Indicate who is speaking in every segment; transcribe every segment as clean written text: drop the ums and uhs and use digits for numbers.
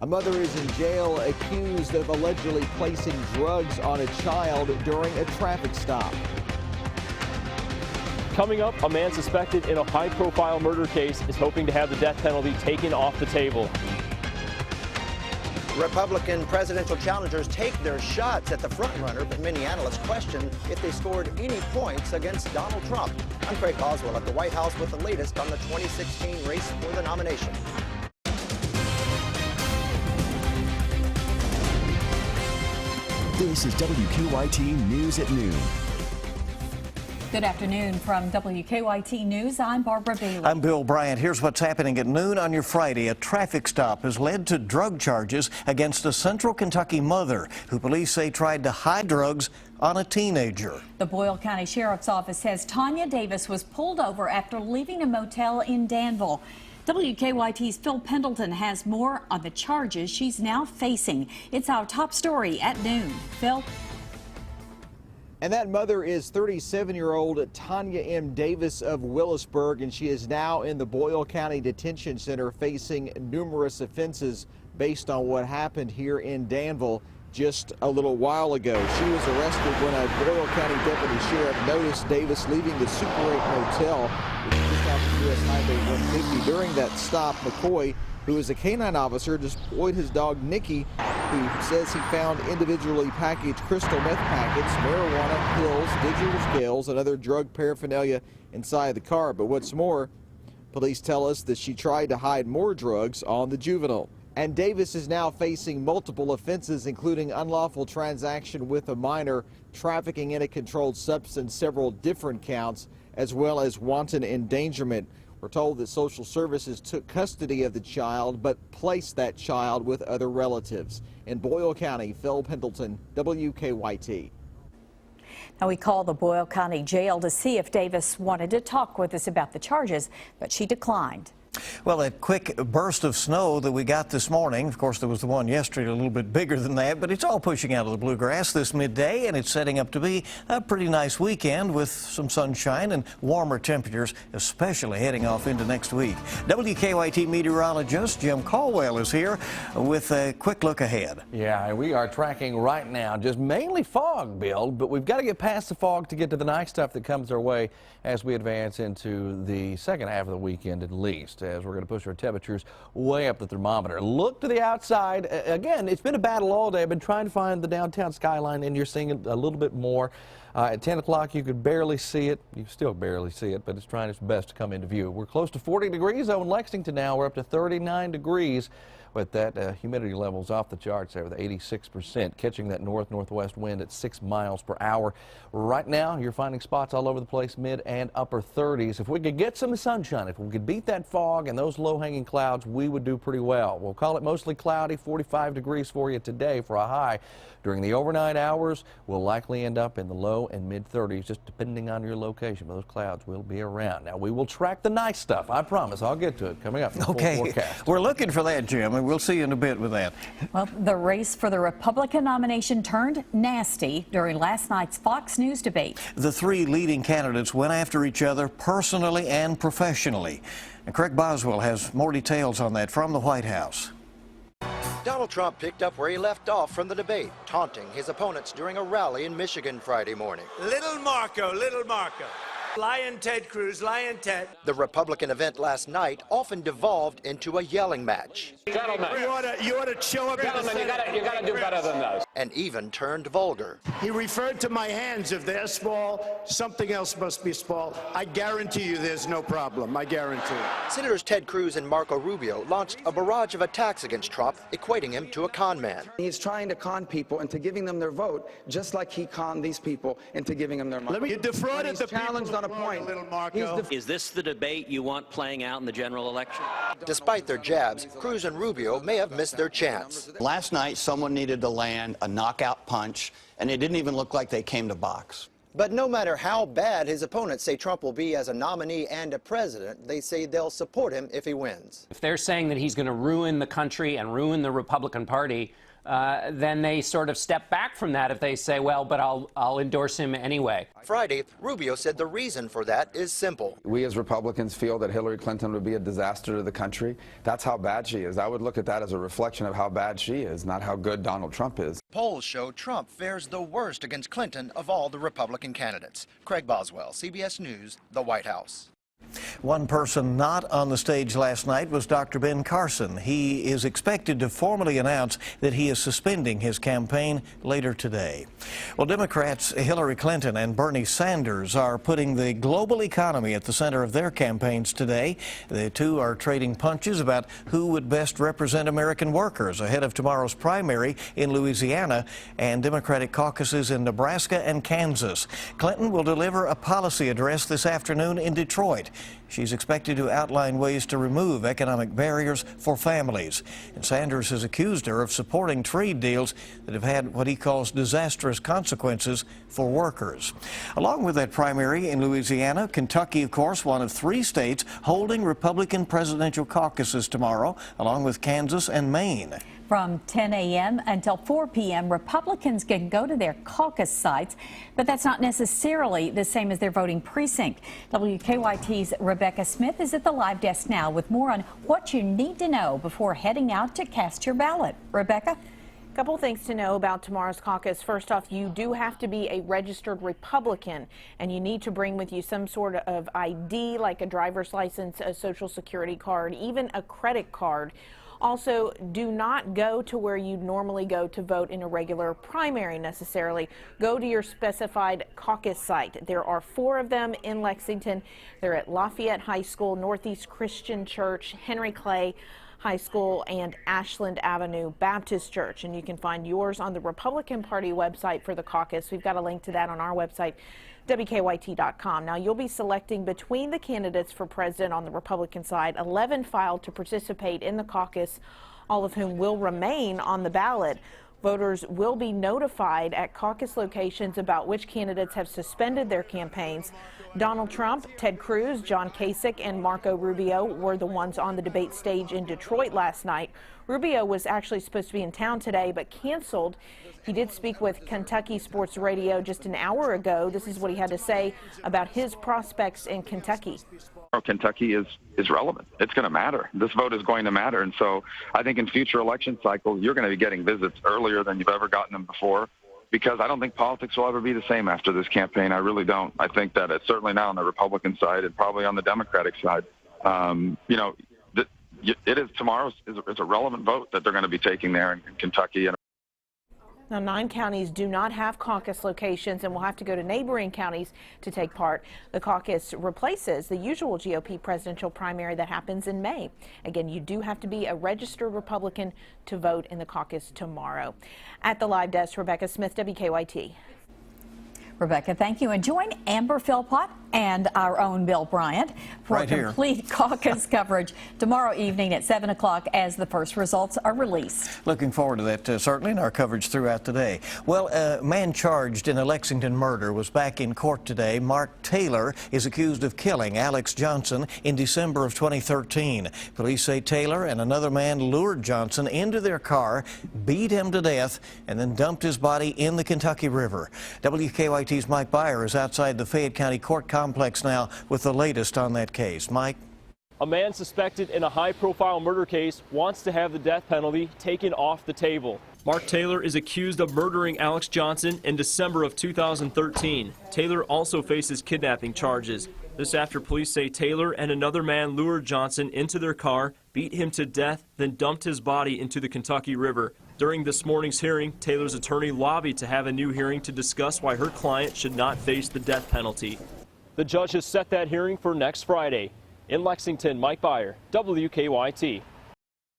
Speaker 1: A mother is in jail accused of allegedly placing drugs on a child during a traffic stop.
Speaker 2: Coming up, a man suspected in a high-profile murder case is hoping to have the death penalty taken off the table.
Speaker 3: Republican presidential challengers take their shots at the frontrunner, but many analysts question if they scored any points against Donald Trump. I'm Craig Boswell at the White House with the latest on the 2016 race for the nomination.
Speaker 4: This is WKYT News at Noon.
Speaker 5: Good afternoon from WKYT News. I'm Barbara Bailey.
Speaker 6: I'm Bill Bryant. Here's what's happening at noon on your Friday. A traffic stop has led to drug charges against a Central Kentucky mother who police say tried to hide drugs on a teenager.
Speaker 5: The Boyle County Sheriff's Office says Tanya Davis was pulled over after leaving a motel in Danville. WKYT's Phil Pendleton has more on the charges she's now facing. It's our top story at noon. Phil?
Speaker 1: And that mother is 37-year-old Tanya M. Davis of Willisburg, and she is now in the Boyle County Detention Center facing numerous offenses based on what happened here in Danville just a little while ago. She was arrested when a Boyle County deputy sheriff noticed Davis leaving the Super 8 Motel, which is just off the U.S. Highway 150. During that stop, McCoy, who is a canine officer, deployed his dog Nicky, who says he found individually packaged crystal meth packets, marijuana, pills, digital scales, and other drug paraphernalia inside the car. But what's more, police tell us that she tried to hide more drugs on the juvenile. And Davis is now facing multiple offenses, including unlawful transaction with a minor, trafficking in a controlled substance, several different counts, as well as wanton endangerment. We're told that social services took custody of the child, but placed that child with other relatives. In Boyle County, Phil Pendleton, WKYT.
Speaker 5: Now, we called the Boyle County Jail to see if Davis wanted to talk with us about the charges, but she declined.
Speaker 6: Well, that quick burst of snow that we got this morning, of course, there was the one yesterday a little bit bigger than that, but it's all pushing out of the bluegrass this midday, and it's setting up to be a pretty nice weekend with some sunshine and warmer temperatures, especially heading off into next week. WKYT meteorologist Jim Caldwell is here with a quick look ahead.
Speaker 7: Yeah, we are tracking right now just mainly fog, Bill, but we've got to get past the fog to get to the nice stuff that comes our way as we advance into the second half of the weekend at least, as we're going to push our temperatures way up the thermometer. Look to the outside. Again, it's been a battle all day. I've been trying to find the downtown skyline, and you're seeing it a little bit more. At 10 o'clock, you could barely see it. You still barely see it, but it's trying its best to come into view. We're close to 40 degrees though in Lexington now. We're up to 39 degrees. With that humidity levels off the charts there with 86%, catching that north-northwest wind at 6 miles per hour. Right now, you're finding spots all over the place, mid and upper 30s. If we could get some sunshine, if we could beat that fog and those low-hanging clouds, we would do pretty well. We'll call it mostly cloudy, 45 degrees for you today for a high. During the overnight hours, we'll likely end up in the low and mid 30s, just depending on your location. But those clouds will be around. Now, we will track the nice stuff. I promise. I'll get to it coming up.
Speaker 6: Okay. We're looking for that, Jim, and we'll see you in a bit with that.
Speaker 5: Well, the race for the Republican nomination turned nasty during last night's Fox News debate.
Speaker 6: The three leading candidates went after each other personally and professionally. And Craig Boswell has more details on that from the White House.
Speaker 3: Donald Trump picked up where he left off from the debate, taunting his opponents during a rally in Michigan Friday morning.
Speaker 8: Little Marco, little Marco. Lion Ted Cruz, Lion Ted.
Speaker 3: The Republican event last night often devolved into a yelling match.
Speaker 8: Gentlemen, you ought to show up.
Speaker 9: Gentlemen, you gotta do better than this.
Speaker 3: And even turned vulgar.
Speaker 8: He referred to my hands. If they're small, something else must be small. I guarantee you there's no problem. I guarantee.
Speaker 3: Senators Ted Cruz and Marco Rubio launched a barrage of attacks against Trump, equating him to a con man.
Speaker 10: He's trying to con people into giving them their vote, just like he conned these people into giving them their money.
Speaker 8: You defrauded the
Speaker 10: challenged on a point.
Speaker 8: Little Marco.
Speaker 9: Is this the debate you want playing out in the general election?
Speaker 3: Despite their jabs, Cruz and Rubio may have missed their chance.
Speaker 11: Last night, someone needed to land a knockout punch, and it didn't even look like they came to box.
Speaker 3: But no matter how bad his opponents say Trump will be as a nominee and a president, they say they'll support him if he wins.
Speaker 12: If they're saying that he's going to ruin the country and ruin the Republican Party,
Speaker 9: then they sort of step back from that if they say, well, but I'll endorse him anyway.
Speaker 3: Friday, Rubio said the reason for that is simple.
Speaker 10: We as Republicans feel that Hillary Clinton would be a disaster to the country. That's how bad she is. I would look at that as a reflection of how bad she is, not how good Donald Trump is.
Speaker 3: Polls show Trump fares the worst against Clinton of all the Republican candidates. Craig Boswell, CBS News, the White House.
Speaker 6: One person not on the stage last night was Dr. Ben Carson. He is expected to formally announce that he is suspending his campaign later today. Well, Democrats Hillary Clinton and Bernie Sanders are putting the global economy at the center of their campaigns today. The two are trading punches about who would best represent American workers ahead of tomorrow's primary in Louisiana and Democratic caucuses in Nebraska and Kansas. Clinton will deliver a policy address this afternoon in Detroit. She's expected to outline ways to remove economic barriers for families. And Sanders has accused her of supporting trade deals that have had what he calls disastrous consequences for workers. Along with that primary in Louisiana, Kentucky, of course, one of 3 states holding Republican presidential caucuses tomorrow, along with Kansas and Maine.
Speaker 5: From 10 a.m. until 4 p.m., Republicans can go to their caucus sites, but that's not necessarily the same as their voting precinct. WKYT's Rebecca Smith is at the live desk now with more on what you need to know before heading out to cast your ballot. Rebecca?
Speaker 12: Couple things to know about tomorrow's caucus. First off, you do have to be a registered Republican, and you need to bring with you some sort of ID like a driver's license, a social security card, even a credit card. Also, do not go to where you normally go to vote in a regular primary necessarily. Go to your specified caucus site. There are 4 of them in Lexington. They're at Lafayette High School, Northeast Christian Church, Henry Clay High School, and Ashland Avenue Baptist Church. And you can find yours on the Republican Party website for the caucus. We've got a link to that on our website, WKYT.com. Now, you'll be selecting between the candidates for president on the Republican side. 11 filed to participate in the caucus, all of whom will remain on the ballot. Voters will be notified at caucus locations about which candidates have suspended their campaigns. Donald Trump, Ted Cruz, John Kasich, and Marco Rubio were the ones on the debate stage in Detroit last night. Rubio was actually supposed to be in town today, but canceled. He did speak with Kentucky Sports Radio just an hour ago. This is what he had to say about his prospects in Kentucky.
Speaker 13: Kentucky is relevant. It's going to matter. This vote is going to matter. And so I think in future election cycles, you're going to be getting visits earlier than you've ever gotten them before, because I don't think politics will ever be the same after this campaign. I really don't. I think that it's certainly not on the Republican side and probably on the Democratic side. It is tomorrow's is a relevant vote that they're going to be taking there in Kentucky.
Speaker 12: Now, 9 counties do not have caucus locations and will have to go to neighboring counties to take part. The caucus replaces the usual GOP presidential primary that happens in May. Again, you do have to be a registered Republican to vote in the caucus tomorrow. At the live desk, Rebecca Smith, WKYT.
Speaker 5: Rebecca, thank you. And join Amber Philpott and our own Bill Bryant for complete caucus coverage tomorrow evening at 7 o'clock as the first results are released.
Speaker 6: Looking forward to that, certainly, in our coverage throughout the day. Well, a man charged in a Lexington murder was back in court today. Mark Taylor is accused of killing Alex Johnson in December of 2013. Police say Taylor and another man lured Johnson into their car, beat him to death, and then dumped his body in the Kentucky River. WKYT's Mike Byer is outside the Fayette County Court Complex now with the latest on that case. Mike?
Speaker 2: A man suspected in a high-profile murder case wants to have the death penalty taken off the table. Mark Taylor is accused of murdering Alex Johnson in December of 2013. Taylor also faces kidnapping charges. This after police say Taylor and another man lured Johnson into their car, beat him to death, then dumped his body into the Kentucky River. During this morning's hearing, Taylor's attorney lobbied to have a new hearing to discuss why her client should not face the death penalty. The judge has set that hearing for next Friday. In Lexington, Mike Byer, WKYT.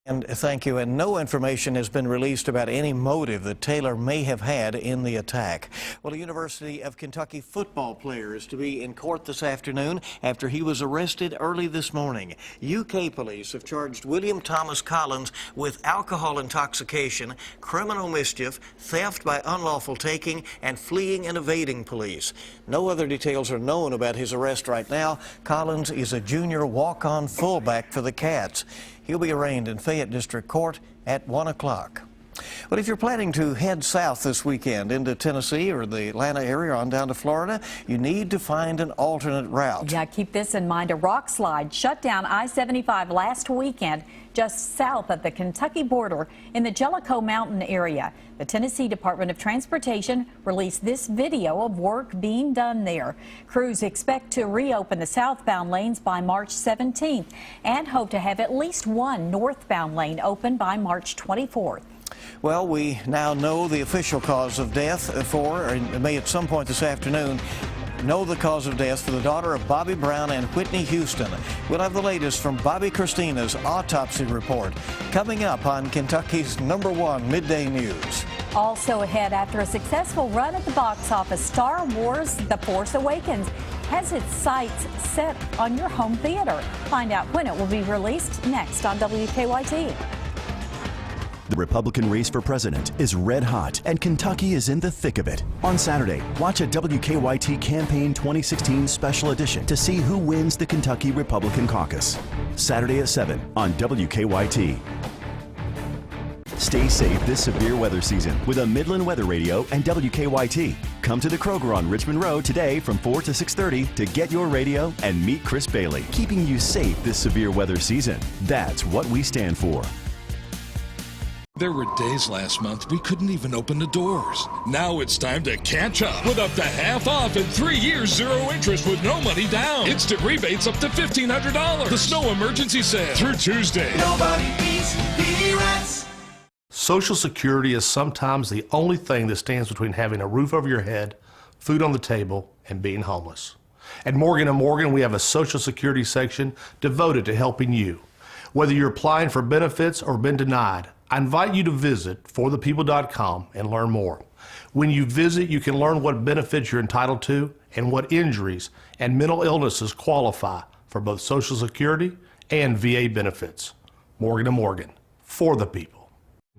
Speaker 6: And thank you. And no information has been released about any motive that Taylor may have had in the attack. Well, a University of Kentucky football player is to be in court this afternoon after he was arrested early this morning. UK police have charged William Thomas Collins with alcohol intoxication, criminal mischief, theft by unlawful taking, and fleeing and evading police. No other details are known about his arrest right now. Collins is a junior walk-on fullback for the Cats. He'll be arraigned in Fayette District Court at 1 o'clock. But if you're planning to head south this weekend into Tennessee or the Atlanta area on down to Florida, you need to find an alternate route.
Speaker 5: Yeah, keep this in mind. A rock slide shut down I-75 last weekend just south of the Kentucky border in the Jellicoe Mountain area. The Tennessee Department of Transportation released this video of work being done there. Crews expect to reopen the southbound lanes by March 17th and hope to have at least one northbound lane open by March 24th.
Speaker 6: Well, we now know the official cause of death and may at some point this afternoon know the cause of death for the daughter of Bobby Brown and Whitney Houston. We'll have the latest from Bobby Christina's autopsy report coming up on Kentucky's #1 midday news.
Speaker 5: Also ahead, after a successful run at the box office, Star Wars The Force Awakens has its sights set on your home theater. Find out when it will be released next on WKYT.
Speaker 4: The Republican race for president is red hot, and Kentucky is in the thick of it. On Saturday, watch a WKYT Campaign 2016 special edition to see who wins the Kentucky Republican caucus. Saturday at 7 on WKYT. Stay safe this severe weather season with a Midland Weather Radio and WKYT. Come to the Kroger on Richmond Road today from 4 to 6:30 to get your radio and meet Chris Bailey, keeping you safe this severe weather season. That's what we stand for.
Speaker 14: There were days last month we couldn't even open the doors. Now it's time to catch up with up to half off and 3 years zero interest with no money down. Instant rebates up to $1,500. The snow emergency sale through Tuesday.
Speaker 15: Nobody beats peanuts. Social Security is sometimes the only thing that stands between having a roof over your head, food on the table, and being homeless. At Morgan & Morgan, we have a Social Security section devoted to helping you. Whether you're applying for benefits or been denied, I invite you to visit forthepeople.com and learn more. When you visit, you can learn what benefits you're entitled to and what injuries and mental illnesses qualify for both Social Security and VA benefits. Morgan & Morgan, for the people.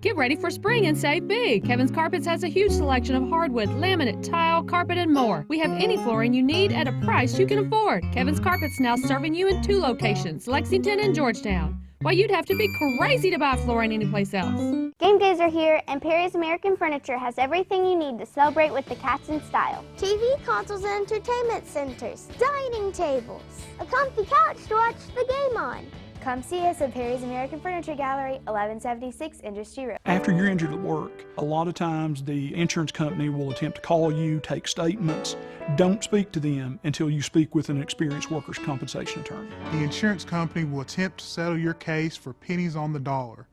Speaker 16: Get ready for spring and save big. Kevin's Carpets has a huge selection of hardwood, laminate, tile, carpet, and more. We have any flooring you need at a price you can afford. Kevin's Carpets now serving you in 2 locations, Lexington and Georgetown. Why, you'd have to be crazy to buy flooring anyplace else.
Speaker 17: Game days are here, and Perry's American Furniture has everything you need to celebrate with the cats in style. TV, consoles, and entertainment centers, dining tables, a comfy couch to watch the game on. Come see us at Perry's American Furniture Gallery, 1176 Industry Road.
Speaker 18: After you're injured at work, a lot of times the insurance company will attempt to call you, take statements. Don't speak to them until you speak with an experienced workers' compensation attorney.
Speaker 19: The insurance company will attempt to settle your case for pennies on the dollar.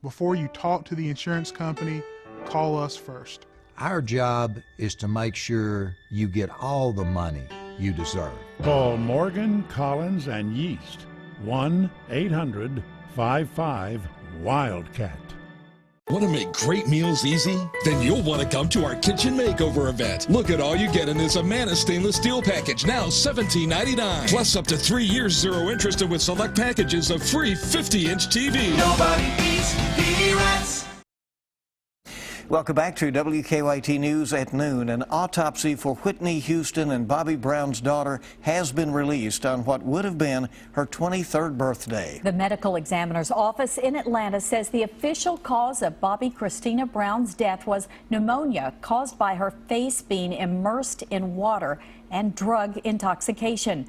Speaker 19: Before you talk to the insurance company, call us first.
Speaker 20: Our job is to make sure you get all the money you deserve.
Speaker 21: Call Morgan, Collins, and Yeast. 1-800-55-WILDCAT.
Speaker 14: Want to make great meals easy? Then you'll want to come to our kitchen makeover event. Look at all you get in this Amana stainless steel package, now $17.99. Plus up to 3 years zero interest and with select packages of free 50-inch TV.
Speaker 15: Nobody beats peanuts.
Speaker 6: Welcome back to WKYT News at noon. An autopsy for Whitney Houston and Bobby Brown's daughter has been released on what would have been her 23rd birthday.
Speaker 5: The medical examiner's office in Atlanta says the official cause of Bobby Christina Brown's death was pneumonia caused by her face being immersed in water and drug intoxication.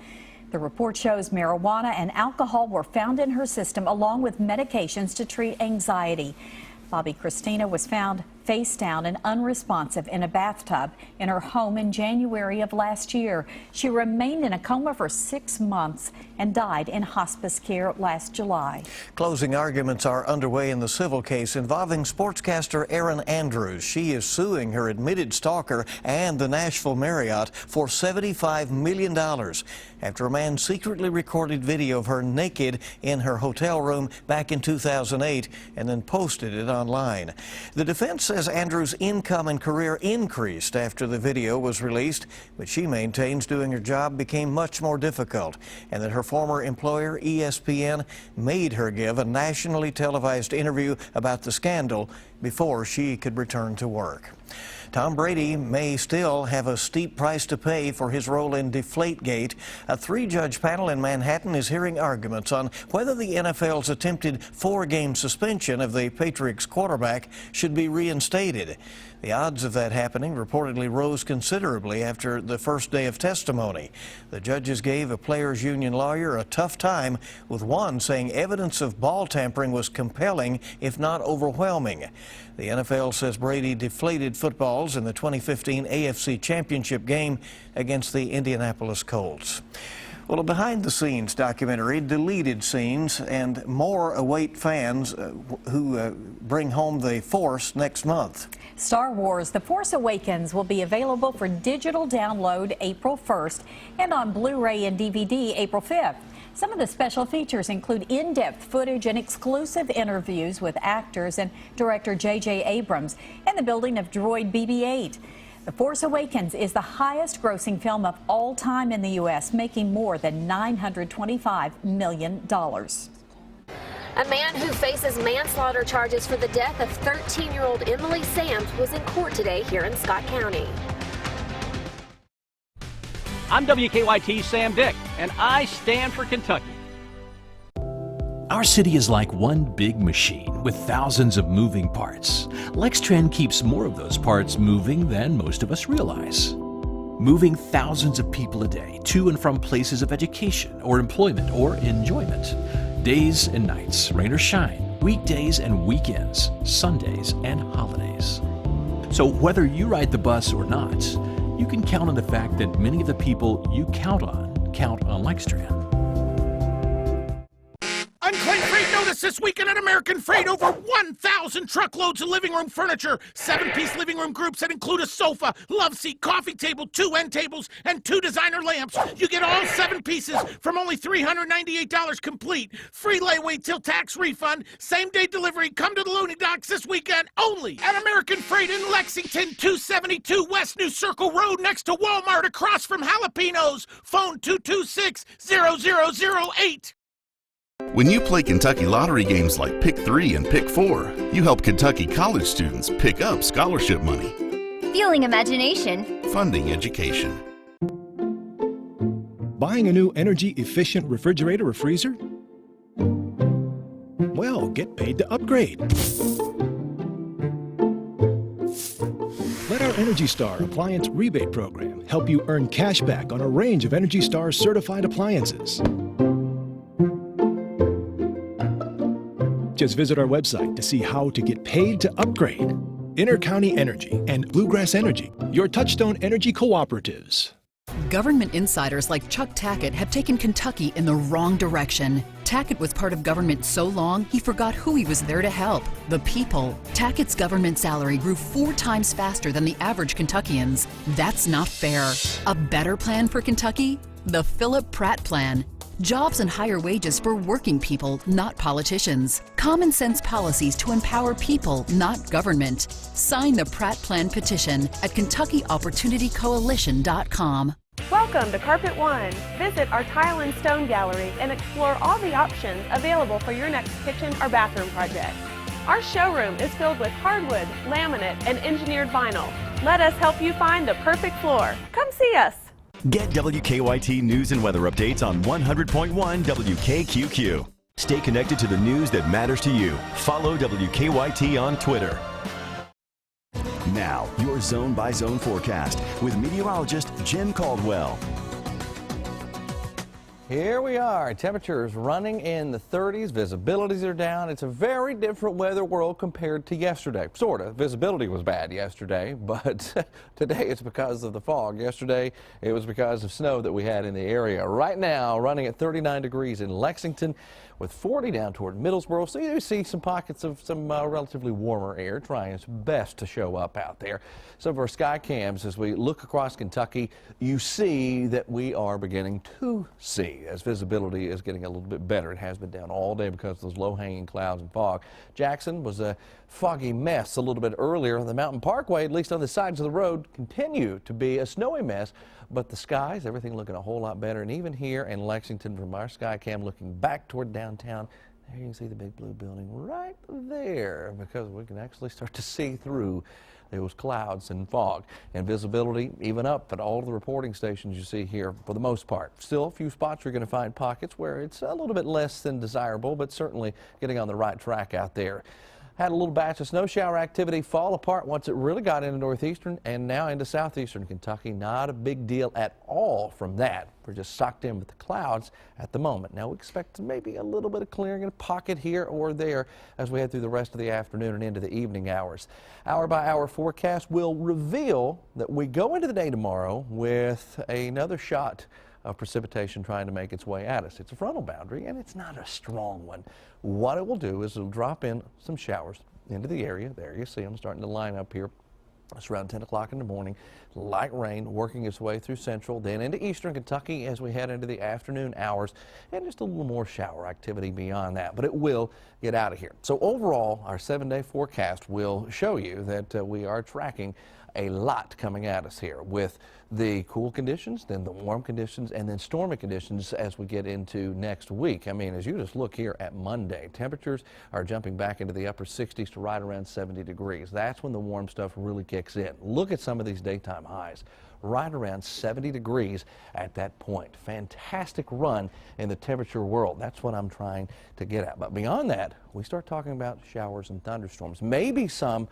Speaker 5: The report shows marijuana and alcohol were found in her system along with medications to treat anxiety. Bobby Christina was found face down and unresponsive in a bathtub in her home in January of last year. She remained in a coma for 6 months and died in hospice care last July.
Speaker 6: Closing arguments are underway in the civil case involving sportscaster Erin Andrews. She is suing her admitted stalker and the Nashville Marriott for $75 million after a man secretly recorded video of her naked in her hotel room back in 2008 and then posted it online. The defense says Andrews' income and career increased after the video was released, but she maintains doing her job became much more difficult and that her former employer, ESPN, made her give a nationally televised interview about the scandal before she could return to work. Tom Brady may still have a steep price to pay for his role in Deflategate. A 3-judge panel in Manhattan is hearing arguments on whether the NFL's attempted 4-game suspension of the Patriots quarterback should be reinstated. The odds of that happening reportedly rose considerably after the first day of testimony. The judges gave a players' union lawyer a tough time, with one saying evidence of ball tampering was compelling, if not overwhelming. The NFL says Brady deflated footballs in the 2015 AFC Championship game against the Indianapolis Colts. Well, a behind-the-scenes documentary, deleted scenes, and more await fans who bring home The Force next month.
Speaker 5: Star Wars The Force Awakens will be available for digital download April 1st and on Blu-ray and DVD April 5th. Some of the special features include in-depth footage and exclusive interviews with actors and director J.J. Abrams and the building of Droid BB-8. The Force Awakens is the highest-grossing film of all time in the U.S., making more than $925 million.
Speaker 1: A man who faces manslaughter charges for the death of 13-year-old Emily Sams was in court today here in Scott County.
Speaker 22: I'm WKYT's Sam Dick, and I stand for Kentucky.
Speaker 23: Our city is like one big machine with thousands of moving parts. Lextran keeps more of those parts moving than most of us realize. Moving thousands of people a day to and from places of education or employment or enjoyment. Days and nights, rain or shine, weekdays and weekends, Sundays and holidays. So whether you ride the bus or not, you can count on the fact that many of the people you count on Lextran.
Speaker 24: Unclaimed freight notice this weekend at American Freight. Over 1,000 truckloads of living room furniture. 7-piece living room groups that include a sofa, love seat, coffee table, 2 end tables, and 2 designer lamps. You get all 7 pieces from only $398 complete. Free layaway till tax refund. Same-day delivery. Come to the loading docks this weekend only at American Freight in Lexington, 272 West New Circle Road next to Walmart across from Jalapenos. Phone 226-0008.
Speaker 25: When you play Kentucky lottery games like Pick 3 and Pick 4, you help Kentucky college students pick up scholarship money,
Speaker 26: fueling imagination,
Speaker 25: funding education.
Speaker 27: Buying a new energy-efficient refrigerator or freezer? Well, get paid to upgrade. Let our Energy Star Appliance Rebate Program help you earn cash back on a range of Energy Star certified appliances. Just visit our website to see how to get paid to upgrade. Intercounty Energy and Bluegrass Energy, your Touchstone Energy cooperatives.
Speaker 28: Government insiders like Chuck Tackett have taken Kentucky in the wrong direction. Tackett was part of government so long, he forgot who he was there to help, the people. Tackett's government salary grew 4 times faster than the average Kentuckians. That's not fair. A better plan for Kentucky? The Philip Pratt Plan. Jobs and higher wages for working people, not politicians. Common sense policies to empower people, not government. Sign the Pratt Plan petition at KentuckyOpportunityCoalition.com.
Speaker 12: Welcome to Carpet One. Visit our tile and stone gallery and explore all the options available for your next kitchen or bathroom project. Our showroom is filled with hardwood, laminate, and engineered vinyl. Let us help you find the perfect floor. Come see us.
Speaker 4: Get WKYT news and weather updates on 100.1 WKQQ. Stay connected to the news that matters to you. Follow WKYT on Twitter. Now, your zone-by-zone forecast with meteorologist Jim Caldwell.
Speaker 7: Here we are, temperatures running in the 30s, visibilities are down. It's a very different weather world compared to yesterday. Sort of. Visibility was bad yesterday, but today it's because of the fog. Yesterday it was because of snow that we had in the area. Right now, running at 39 degrees in Lexington with 40 down toward Middlesboro. So you see some pockets of some relatively warmer air trying its best to show up out there. Some of our sky cams, as we look across Kentucky, you see that we are beginning to see as visibility is getting a little bit better. It has been down all day because of those low-hanging clouds and fog. Jackson was a foggy mess a little bit earlier. The Mountain Parkway, at least on the sides of the road, continue to be a snowy mess, but the skies, everything looking a whole lot better. And even here in Lexington, from our sky cam looking back toward downtown, there you can see the big blue building right there, because we can actually start to see through those clouds and fog. And visibility even up at all the reporting stations you see here for the most part. Still a few spots you're going to find pockets where it's a little bit less than desirable, but certainly getting on the right track out there. Had a little batch of snow shower activity fall apart once it really got into northeastern and now into southeastern Kentucky. Not a big deal at all from that. We're just socked in with the clouds at the moment. Now we expect maybe a little bit of clearing in a pocket here or there as we head through the rest of the afternoon and into the evening hours. Hour by hour forecast will reveal that we go into the day tomorrow with another shot of precipitation trying to make its way at us. It's a frontal boundary, and it's not a strong one. What it will do is it'll drop in some showers into the area. There you see them starting to line up here. It's around 10 o'clock in the morning. Light rain working its way through central, then into eastern Kentucky as we head into the afternoon hours, and just a little more shower activity beyond that. But it will get out of here. So overall, our 7-day forecast will show you that we are tracking a lot coming at us here with the cool conditions, then the warm conditions, and then stormy conditions as we get into next week. I mean, as you just look here at Monday, temperatures are jumping back into the upper 60s to right around 70 degrees. That's when the warm stuff really kicks in. Look at some of these daytime highs. Right around 70 degrees at that point. Fantastic run in the temperature world. That's what I'm trying to get at. But beyond that, we start talking about showers and thunderstorms. Maybe some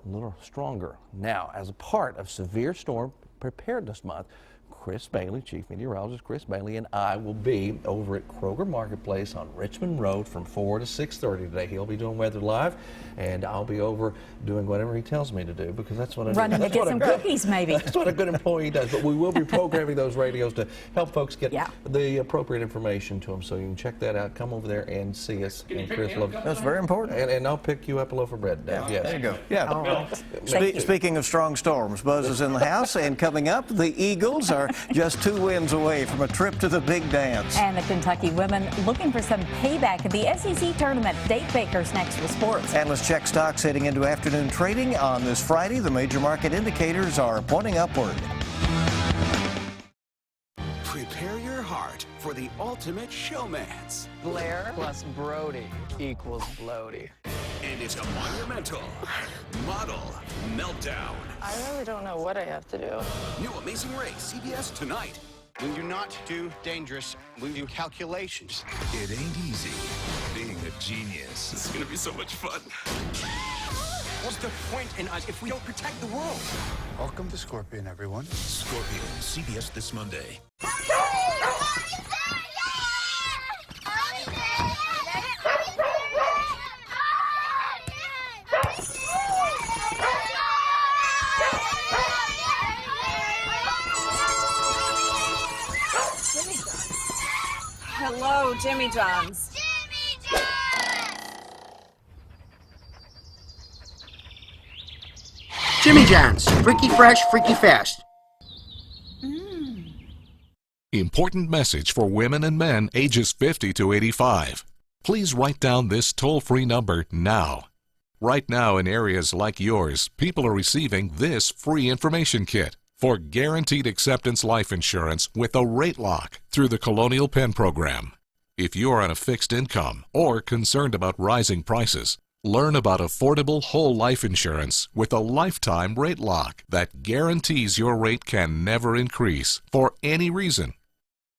Speaker 7: a little stronger. Now, as a part of Severe Storm Preparedness Month, Chris Bailey, Chief Meteorologist Chris Bailey, and I will be over at Kroger Marketplace on Richmond Road from 4 to 6:30 today. He'll be doing Weather Live, and I'll be over doing whatever he tells me to do, because that's what I do.
Speaker 5: Running to get some cookies, maybe.
Speaker 7: That's what a good employee does. But we will be programming those radios to help folks get the appropriate information to them. So you can check that out. Come over there and see us. And Chris loves.
Speaker 6: That's very important.
Speaker 7: And I'll pick you up a loaf of bread, Dave. Yes.
Speaker 6: There you go. Yeah.
Speaker 5: All right.
Speaker 6: Speaking of strong storms, Buzz is in the house, and coming up, the Eagles are just 2 wins away from a trip to the big dance.
Speaker 5: And the Kentucky women looking for some payback at the SEC tournament. Dave Baker's next with sports.
Speaker 6: And let's check stocks heading into afternoon trading on this Friday. The major market indicators are pointing upward.
Speaker 2: Prepare your heart for the ultimate showmance.
Speaker 3: Blair plus Brody equals Bloody.
Speaker 2: And it's a monumental model meltdown.
Speaker 3: I really don't know what I have to do.
Speaker 2: New Amazing Race, CBS tonight.
Speaker 8: When you not do dangerous, we do calculations.
Speaker 9: It ain't easy being a genius.
Speaker 2: This is gonna be so much fun.
Speaker 8: What's the point in us if we don't protect the world?
Speaker 9: Welcome to Scorpion, everyone. Scorpion, CBS this Monday.
Speaker 10: Hello, Jimmy John's.
Speaker 11: Jimmy John's, freaky fresh, freaky fast.
Speaker 14: Important message for women and men ages 50 to 85. Please write down this toll-free number now. Right now in areas like yours, people are receiving this free information kit for guaranteed acceptance life insurance with a rate lock through the Colonial Penn program. If you are on a fixed income or concerned about rising prices, learn about affordable whole life insurance with a lifetime rate lock that guarantees your rate can never increase for any reason.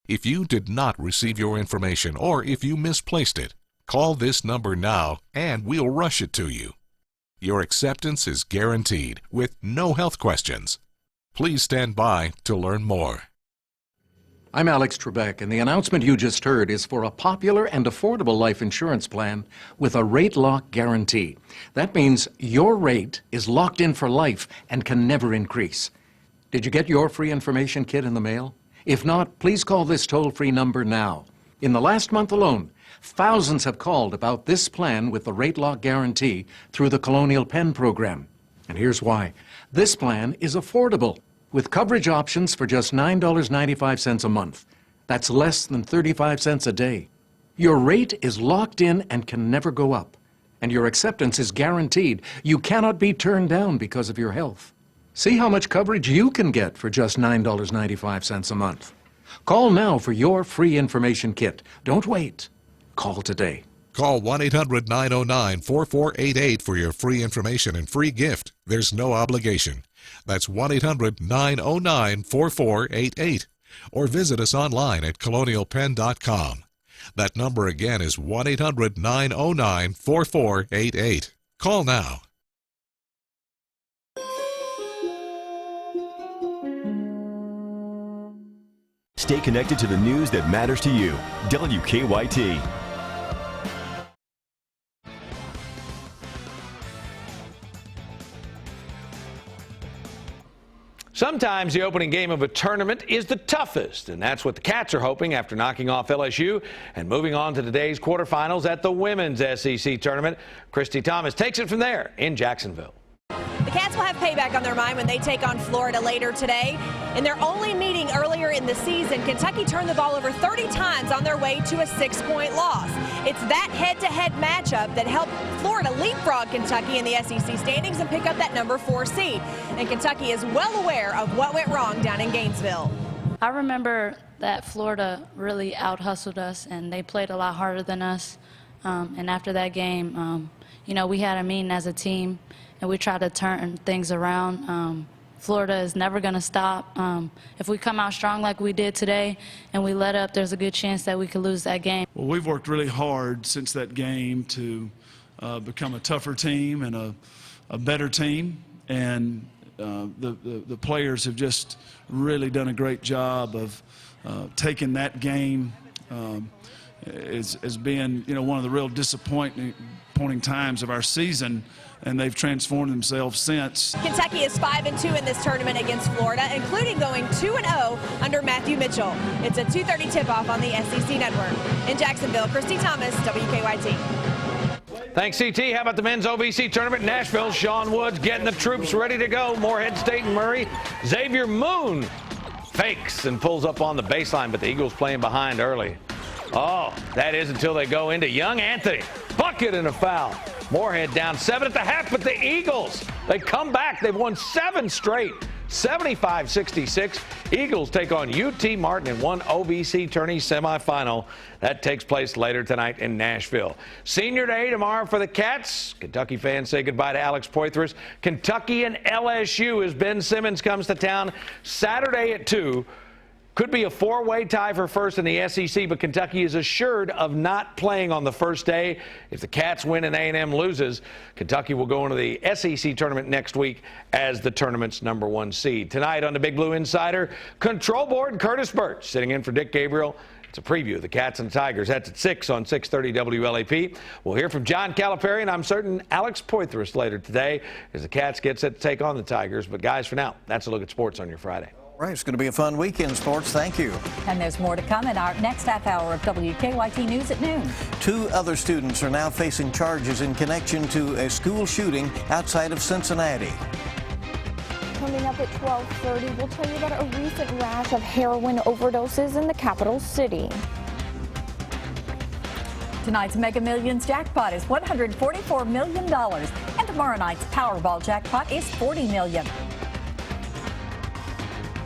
Speaker 14: If you did not receive your information or if you misplaced it, call this number now and we'll rush it to you. Your acceptance is guaranteed with no health questions. Please stand by to learn more.
Speaker 13: I'm Alex Trebek, and the announcement you just heard is for a popular and affordable life insurance plan with a rate lock guarantee. That means your rate is locked in for life and can never increase. Did you get your free information kit in the mail? If not, please call this toll-free number now. In the last month alone, thousands have called about this plan with the rate lock guarantee through the Colonial Penn program. And here's why. This plan is affordable, with coverage options for just $9.95 a month. That's less than 35 cents a day. Your rate is locked in and can never go up. And your acceptance is guaranteed. You cannot be turned down because of your health. See how much coverage you can get for just $9.95 a month. Call now for your free information kit. Don't wait. Call today.
Speaker 10: Call 1-800-909-4488 for your free information and free gift. There's no obligation. That's 1-800-909-4488. Or visit us online at colonialpenn.com. That number again is 1-800-909-4488. Call now.
Speaker 15: Stay connected to the news that matters to you. WKYT.
Speaker 16: Sometimes the opening game of a tournament is the toughest, and that's what the Cats are hoping after knocking off LSU and moving on to today's quarterfinals at the Women's SEC Tournament. Christy Thomas takes it from there in Jacksonville.
Speaker 17: The Cats will have payback on their mind when they take on Florida later today. In their only meeting earlier in the season, Kentucky turned the ball over 30 times on their way to a 6-point loss. It's that head-to-head matchup that helped Florida leapfrog Kentucky in the SEC standings and pick up that number 4 seed. And Kentucky is well aware of what went wrong down in Gainesville.
Speaker 18: I remember that Florida really out-hustled us, and they played a lot harder than us. And after that game, you know, we had a meeting as a team, and we tried to turn things around. Florida is never going to stop. If we come out strong like we did today and we let up, there's a good chance that we could lose that game.
Speaker 19: Well, we've worked really hard since that game to become a tougher team and a better team. And the players have just really done a great job of taking that game as being, you know, one of the real disappointing times of our season, and they've transformed themselves since.
Speaker 17: Kentucky is 5-2 in this tournament against Florida, including going 2-0 under Matthew Mitchell. It's a 2:30 tip-off on the SEC Network. In Jacksonville, Christy Thomas, WKYT.
Speaker 16: Thanks, CT. How about the men's OVC tournament in Nashville? Sean Woods getting the troops ready to go. Morehead State and Murray. Xavier Moon fakes and pulls up on the baseline, but the Eagles playing behind early. Oh, that is until they go into Young Anthony. Bucket and a foul. Morehead down 7 at the half, but the Eagles, they come back. They've won 7 straight, 75-66. Eagles take on UT Martin in one OVC tourney semifinal. That takes place later tonight in Nashville. Senior Day tomorrow for the Cats. Kentucky fans say goodbye to Alex Poitras. Kentucky and LSU as Ben Simmons comes to town Saturday at 2. Could be a 4-way tie for first in the SEC, but Kentucky is assured of not playing on the first day. If the Cats win and A&M loses, Kentucky will go into the SEC tournament next week as the tournament's #1 seed. Tonight on the Big Blue Insider, Control Board Curtis Birch sitting in for Dick Gabriel. It's a preview of the Cats and Tigers. That's at 6 on 630 WLAP. We'll hear from John Calipari and I'm certain Alex Poitras later today as the Cats get set to take on the Tigers. But guys, for now, that's a look at sports on your Friday.
Speaker 6: Right, it's going to be a fun weekend, sports. Thank you.
Speaker 5: And there's more to come in our next half hour of WKYT News at noon.
Speaker 6: 2 other students are now facing charges in connection to a school shooting outside of Cincinnati.
Speaker 20: Coming up at 12:30, we'll tell you about a recent rash of heroin overdoses in the capital city.
Speaker 5: Tonight's Mega Millions jackpot is $144 million. And tomorrow night's Powerball jackpot is $40 million.